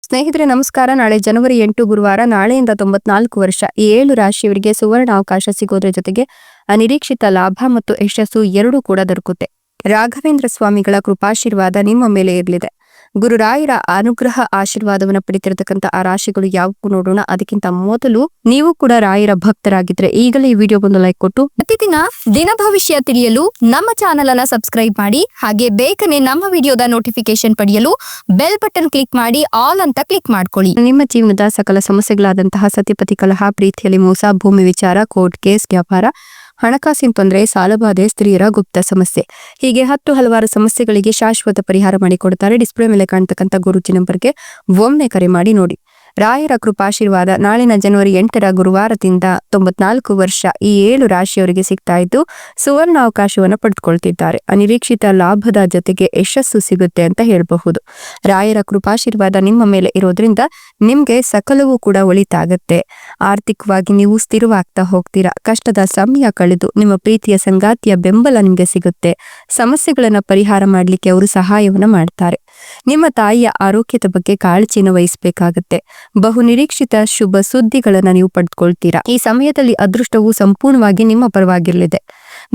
ಸ್ನೇಹಿತರೆ ನಮಸ್ಕಾರ. ನಾಳೆ ಜನವರಿ 8 ಗುರುವಾರ. ನಾಳೆಯಿಂದ 94 ವರ್ಷ ಈ 7 ರಾಶಿಯವರಿಗೆ ಸುವರ್ಣ ಅವಕಾಶ ಸಿಗೋದ್ರ ಜೊತೆಗೆ ಅನಿರೀಕ್ಷಿತ ಲಾಭ ಮತ್ತು ಯಶಸ್ಸು ಎರಡೂ ಕೂಡ ದೊರಕುತ್ತೆ. ರಾಘವೇಂದ್ರ ಸ್ವಾಮಿಗಳ ಕೃಪಾಶೀರ್ವಾದ ನಿಮ್ಮ ಮೇಲೆ ಇರಲಿದೆ. ಗುರುರಾಯರ ಅನುಗ್ರಹ ಆಶೀರ್ವಾದವನ್ನು ಪಡಿತಿರತಕ್ಕಂತ ಆ ರಾಶಿಗಳು ಯಾವುವು ನೋಡೋಣ. ಅದಕ್ಕಿಂತ ಮೊದಲು ನೀವು ಕೂಡ ರಾಯರ ಭಕ್ತರಾಗಿದ್ರೆ ಈಗಲೇ ಈ ವಿಡಿಯೋಗೊಂದು ಲೈಕ್ ಕೊಟ್ಟು ಪ್ರತಿದಿನ ದಿನ ಭವಿಷ್ಯ ತಿಳಿಯಲು ನಮ್ಮ ಚಾನೆಲ್ ಅನ್ನ ಸಬ್ಸ್ಕ್ರೈಬ್ ಮಾಡಿ. ಹಾಗೆ ಬೇಗನೆ ನಮ್ಮ ವಿಡಿಯೋದ ನೋಟಿಫಿಕೇಶನ್ ಪಡೆಯಲು ಬೆಲ್ ಬಟನ್ ಕ್ಲಿಕ್ ಮಾಡಿ ಆಲ್ ಅಂತ ಕ್ಲಿಕ್ ಮಾಡ್ಕೊಳ್ಳಿ. ನಿಮ್ಮ ಜೀವನದ ಸಕಲ ಸಮಸ್ಯೆಗಳಾದಂತಹ ಸತಿಪತಿ ಕಲಹ, ಪ್ರೀತಿಯಲ್ಲಿ ಮೋಸ, ಭೂಮಿ ವಿಚಾರ, ಕೋರ್ಟ್ ಕೇಸ್, ವ್ಯಾಪಾರ, ಹಣಕಾಸಿನ ತೊಂದರೆ, ಸಾಲಬಾಧೆ, ಸ್ತ್ರೀಯರ ಗುಪ್ತ ಸಮಸ್ಯೆ, ಹೀಗೆ ಹಲವಾರು ಸಮಸ್ಯೆಗಳಿಗೆ ಶಾಶ್ವತ ಪರಿಹಾರ ಮಾಡಿಕೊಡ್ತಾರೆ. ಡಿಸ್ಪ್ಲೇ ಮೇಲೆ ಕಾಣ್ತಕ್ಕಂಥ ಗುರುಜಿ ನಂಬರ್ಗೆ ಒಮ್ಮೆ ಕರೆ ಮಾಡಿ ನೋಡಿ. ರಾಯರ ಕೃಪಾಶೀರ್ವಾದ ನಾಳಿನ ಜನವರಿ 8ರ ಗುರುವಾರದಿಂದ 94 ವರ್ಷ ಈ 7 ರಾಶಿಯವರಿಗೆ ಸಿಗ್ತಾ ಇದ್ದು ಸುವರ್ಣ ಅವಕಾಶವನ್ನು ಪಡೆದುಕೊಳ್ತಿದ್ದಾರೆ. ಅನಿರೀಕ್ಷಿತ ಲಾಭದ ಜೊತೆಗೆ ಯಶಸ್ಸು ಸಿಗುತ್ತೆ ಅಂತ ಹೇಳಬಹುದು. ರಾಯರ ಕೃಪಾಶೀರ್ವಾದ ನಿಮ್ಮ ಮೇಲೆ ಇರೋದ್ರಿಂದ ನಿಮ್ಗೆ ಸಕಲವೂ ಕೂಡ ಒಳಿತಾಗತ್ತೆ. ಆರ್ಥಿಕವಾಗಿ ನೀವು ಸ್ಥಿರವಾಗ್ತಾ ಹೋಗ್ತೀರಾ. ಕಷ್ಟದ ಸಮಯ ಕಳೆದು ನಿಮ್ಮ ಪ್ರೀತಿಯ ಸಂಗಾತಿಯ ಬೆಂಬಲ ನಿಮ್ಗೆ ಸಿಗುತ್ತೆ. ಸಮಸ್ಯೆಗಳನ್ನ ಪರಿಹಾರ ಮಾಡ್ಲಿಕ್ಕೆ ಅವರು ಸಹಾಯವನ್ನ ಮಾಡ್ತಾರೆ. ನಿಮ್ಮ ತಾಯಿಯ ಆರೋಗ್ಯದ ಬಗ್ಗೆ ಕಾಳಜಿನ ವಹಿಸಬೇಕಾಗತ್ತೆ. ಬಹು ನಿರೀಕ್ಷಿತ ಶುಭ ಸುದ್ದಿಗಳನ್ನ ನೀವು ಪಡೆದುಕೊಳ್ತೀರಾ. ಈ ಸಮಯದಲ್ಲಿ ಅದೃಷ್ಟವು ಸಂಪೂರ್ಣವಾಗಿ ನಿಮ್ಮ ಪರವಾಗಿರಲಿದೆ.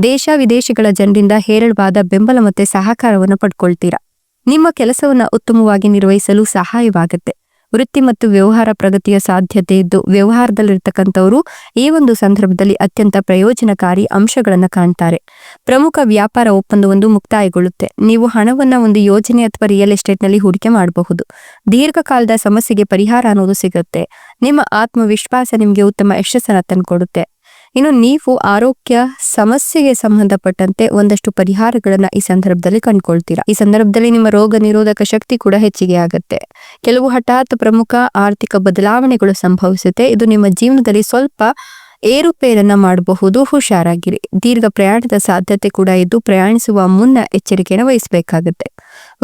ದೇಶ ವಿದೇಶಗಳ ಜನರಿಂದ ಹೇರಳವಾದ ಬೆಂಬಲ ಮತ್ತೆ ಸಹಕಾರವನ್ನು ಪಡ್ಕೊಳ್ತೀರಾ. ನಿಮ್ಮ ಕೆಲಸವನ್ನ ಉತ್ತಮವಾಗಿ ನಿರ್ವಹಿಸಲು ಸಹಾಯವಾಗುತ್ತೆ. ವೃತ್ತಿ ಮತ್ತು ವ್ಯವಹಾರ ಪ್ರಗತಿಯ ಸಾಧ್ಯತೆ ಇದ್ದು ವ್ಯವಹಾರದಲ್ಲಿರ್ತಕ್ಕಂಥವರು ಈ ಒಂದು ಸಂದರ್ಭದಲ್ಲಿ ಅತ್ಯಂತ ಪ್ರಯೋಜನಕಾರಿ ಅಂಶಗಳನ್ನ ಕಾಣ್ತಾರೆ. ಪ್ರಮುಖ ವ್ಯಾಪಾರ ಒಪ್ಪಂದವೊಂದು ಮುಕ್ತಾಯಗೊಳ್ಳುತ್ತೆ. ನೀವು ಹಣವನ್ನ ಒಂದು ಯೋಜನೆ ಅಥವಾ ರಿಯಲ್ ಎಸ್ಟೇಟ್ ನಲ್ಲಿ ಹೂಡಿಕೆ ಮಾಡಬಹುದು. ದೀರ್ಘಕಾಲದ ಸಮಸ್ಯೆಗೆ ಪರಿಹಾರ ಅನ್ನೋದು ಸಿಗುತ್ತೆ. ನಿಮ್ಮ ಆತ್ಮವಿಶ್ವಾಸ ನಿಮ್ಗೆ ಉತ್ತಮ ಯಶಸ್ಸನ್ನ ತಂದುಕೊಡುತ್ತೆ. ಇನ್ನು ನೀವು ಆರೋಗ್ಯ ಸಮಸ್ಯೆಗೆ ಸಂಬಂಧಪಟ್ಟಂತೆ ಒಂದಷ್ಟು ಪರಿಹಾರಗಳನ್ನ ಈ ಸಂದರ್ಭದಲ್ಲಿ ಕಂಡುಕೊಳ್ತೀರಾ. ಈ ಸಂದರ್ಭದಲ್ಲಿ ನಿಮ್ಮ ರೋಗ ನಿರೋಧಕ ಶಕ್ತಿ ಕೂಡ ಹೆಚ್ಚಿಗೆ ಆಗುತ್ತೆ. ಕೆಲವು ಹಠಾತ್ ಪ್ರಮುಖ ಆರ್ಥಿಕ ಬದಲಾವಣೆಗಳು ಸಂಭವಿಸುತ್ತೆ. ಇದು ನಿಮ್ಮ ಜೀವನದಲ್ಲಿ ಸ್ವಲ್ಪ ಏರುಪೇರನ್ನ ಮಾಡಬಹುದು. ಹುಷಾರಾಗಿರಿ. ದೀರ್ಘ ಪ್ರಯಾಣದ ಸಾಧ್ಯತೆ ಕೂಡ ಇದ್ದು ಪ್ರಯಾಣಿಸುವ ಮುನ್ನ ಎಚ್ಚರಿಕೆಯನ್ನು ವಹಿಸಬೇಕಾಗುತ್ತೆ.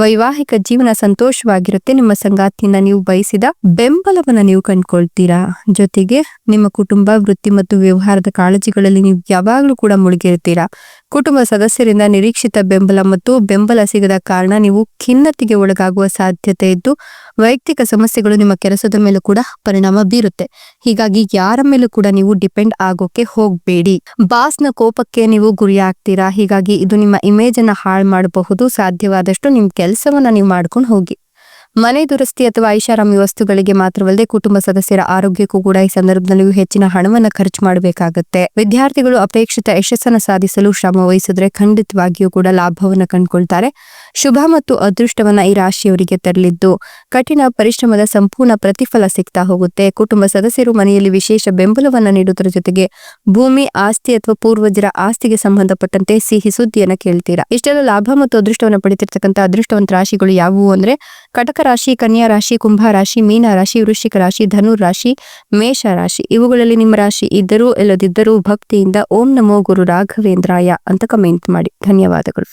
ವೈವಾಹಿಕ ಜೀವನ ಸಂತೋಷವಾಗಿರುತ್ತೆ. ನಿಮ್ಮ ಸಂಗಾತಿಯಿಂದ ನೀವು ಬಯಸಿದ ಬೆಂಬಲವನ್ನ ನೀವು ಕಂಡುಕೊಳ್ತೀರಾ. ಜೊತೆಗೆ ನಿಮ್ಮ ಕುಟುಂಬ, ವೃತ್ತಿ ಮತ್ತು ವ್ಯವಹಾರದ ಕಾಳಜಿಗಳಲ್ಲಿ ನೀವು ಯಾವಾಗಲೂ ಕೂಡ ಮುಳುಗಿರ್ತೀರಾ. ಕುಟುಂಬ ಸದಸ್ಯರಿಂದ ನಿರೀಕ್ಷಿತ ಬೆಂಬಲ ಸಿಗದ ಕಾರಣ ನೀವು ಖಿನ್ನತೆಗೆ ಒಳಗಾಗುವ ಸಾಧ್ಯತೆ ಇದ್ದು ವೈಯಕ್ತಿಕ ಸಮಸ್ಯೆಗಳು ನಿಮ್ಮ ಕೆಲಸದ ಮೇಲೂ ಕೂಡ ಪರಿಣಾಮ ಬೀರುತ್ತೆ. ಹೀಗಾಗಿ ಯಾರ ಮೇಲೂ ಕೂಡ ನೀವು ಡಿಪೆಂಡ್ ಆಗೋಕೆ ಹೋಗ್ಬೇಡಿ. ಬಾಸ್ನ ಕೋಪಕ್ಕೆ ನೀವು ಗುರಿಯಾಗ್ತೀರಾ. ಹೀಗಾಗಿ ಇದು ನಿಮ್ಮ ಇಮೇಜ್ ಅನ್ನ ಹಾಳು ಮಾಡಬಹುದು. ಸಾಧ್ಯವಾದಷ್ಟು ನಿಮ್ ಕೆಲಸವನ್ನ ನೀವು ಮಾಡ್ಕೊಂಡು ಹೋಗಿ. ಮನೆ ದುರಸ್ತಿ ಅಥವಾ ಐಷಾರಾಮಿ ವಸ್ತುಗಳಿಗೆ ಮಾತ್ರವಲ್ಲದೆ ಕುಟುಂಬ ಸದಸ್ಯರ ಆರೋಗ್ಯಕ್ಕೂ ಕೂಡ ಈ ಸಂದರ್ಭದಲ್ಲಿ ಹೆಚ್ಚಿನ ಹಣವನ್ನ ಖರ್ಚು ಮಾಡಬೇಕಾಗುತ್ತೆ. ವಿದ್ಯಾರ್ಥಿಗಳು ಅಪೇಕ್ಷಿತ ಯಶಸ್ಸನ್ನ ಸಾಧಿಸಲು ಶ್ರಮ ವಹಿಸಿದ್ರೆ ಖಂಡಿತವಾಗಿಯೂ ಕೂಡ ಲಾಭವನ್ನ ಕಂಡುಕೊಳ್ತಾರೆ. ಶುಭ ಮತ್ತು ಅದೃಷ್ಟವನ್ನ ಈ ರಾಶಿಯವರಿಗೆ ತರಲಿದ್ದು ಕಠಿಣ ಪರಿಶ್ರಮದ ಸಂಪೂರ್ಣ ಪ್ರತಿಫಲ ಸಿಗ್ತಾ ಹೋಗುತ್ತೆ. ಕುಟುಂಬ ಸದಸ್ಯರು ಮನೆಯಲ್ಲಿ ವಿಶೇಷ ಬೆಂಬಲವನ್ನ ನೀಡುವುದರ ಜೊತೆಗೆ ಭೂಮಿ, ಆಸ್ತಿ ಅಥವಾ ಪೂರ್ವಜರ ಆಸ್ತಿಗೆ ಸಂಬಂಧಪಟ್ಟಂತೆ ಸಿಹಿ ಸುದ್ದಿಯನ್ನ ಕೇಳ್ತೀರಾ. ಇಷ್ಟೆಲ್ಲ ಲಾಭ ಮತ್ತು ಅದೃಷ್ಟವನ್ನ ಪಡಿತಿರ್ತಕ್ಕಂಥ ಅದೃಷ್ಟವಂತ ರಾಶಿಗಳು ಯಾವುವು ಅಂದ್ರೆ ಕಟಕ ರಾಶಿ, ಕನ್ಯಾ ರಾಶಿ, ಕುಂಭ ರಾಶಿ, ಮೀನ ರಾಶಿ, ವೃಶ್ಚಿಕ ರಾಶಿ, ಧನುರ್ ರಾಶಿ, ಮೇಷ ರಾಶಿ. ಇವುಗಳಲ್ಲಿ ನಿಮ್ಮ ರಾಶಿ ಇದ್ದರೂ ಇಲ್ಲದಿದ್ದರೂ ಭಕ್ತಿಯಿಂದ ಓಂ ನಮೋ ಗುರು ರಾಘವೇಂದ್ರಾಯ ಅಂತ ಕಮೆಂಟ್ ಮಾಡಿ. ಧನ್ಯವಾದಗಳು.